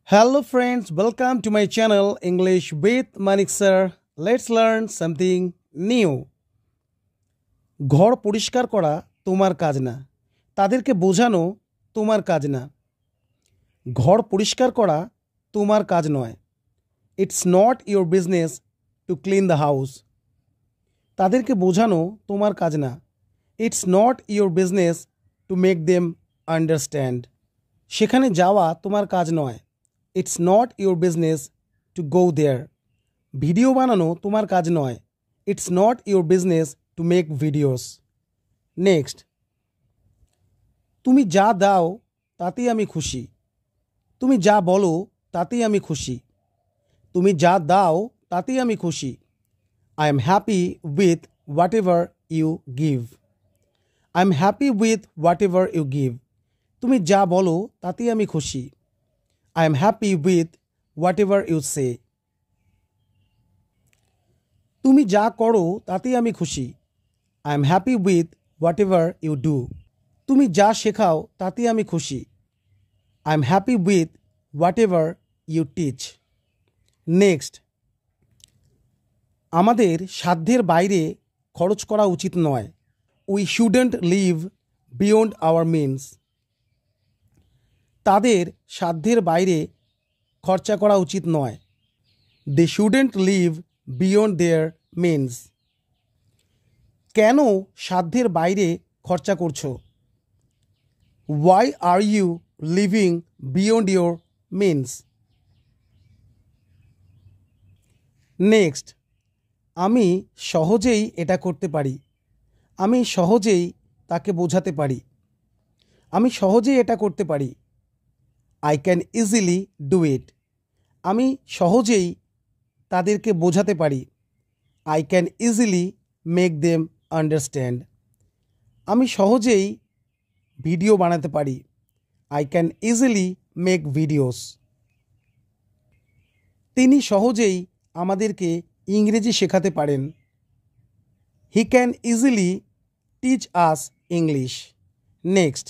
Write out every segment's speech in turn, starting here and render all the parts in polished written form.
Hello friends, welcome to my channel English with Manik sir. Let's learn something new. ঘর পরিষ্কার করা তোমার কাজ না, তাদেরকে বোঝানো তোমার কাজ না। ঘর পরিষ্কার করা তোমার কাজ নয়। It's not your business to clean the house. তাদেরকে বোঝানো তোমার কাজ না। It's not your business to make them understand. সেখানে যাওয়া তোমার কাজ নয়। It's not your business to go there. Video বানানো তোমার কাজ নয়। It's not your business to make videos. Next. তুমি যা দাও তাতেই আমি খুশি। তুমি যা বলো তাতেই আমি খুশি। তুমি যা দাও তাতেই আমি খুশি। I am happy with whatever you give. I am happy with whatever you give. তুমি যা বলো তাতেই আমি খুশি। I am happy with whatever you say. তুমি যা করো তাতেই আমি খুশি। I am happy with whatever you do. তুমি যা শেখাও তাতেই আমি খুশি। I am happy with whatever you teach. Next. আমাদের সাধ্যের বাইরে খরচ করা উচিত নয়। We shouldn't live beyond our means. তাদের সাধ্যের বাইরে খরচা করা উচিত নয়। They shouldn't live beyond their means. কেন সাধ্যের বাইরে খরচা করছো? Why are you living beyond your means? Next. আমি সহজেই এটা করতে পারি। আমি সহজেই তাকে বোঝাতে পারি। আমি সহজেই এটা করতে পারি। I can easily do it. আমি সহজেই তাদেরকে বোঝাতে পারি। I can easily make them understand. আমি সহজেই ভিডিও বানাতে পারি। I can easily make videos. তিনি সহজেই আমাদেরকে ইংরেজি শেখাতে পারেন। He can easily teach us English. Next.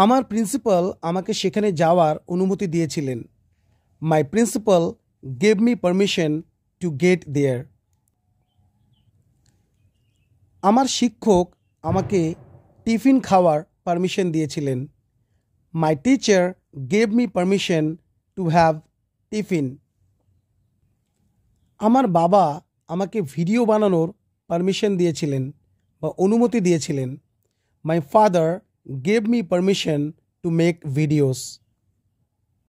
আমার প্রিন্সিপাল আমাকে সেখানে যাওয়ার অনুমতি দিয়েছিলেন। My principal gave me permission to get there. আমার শিক্ষক আমাকে টিফিন খাওয়ার পারমিশন দিয়েছিলেন। My teacher gave me permission to have tiffin. আমার বাবা আমাকে ভিডিও বানানোর পারমিশন দিয়েছিলেন বা অনুমতি দিয়েছিলেন। My father gave me permission to make videos.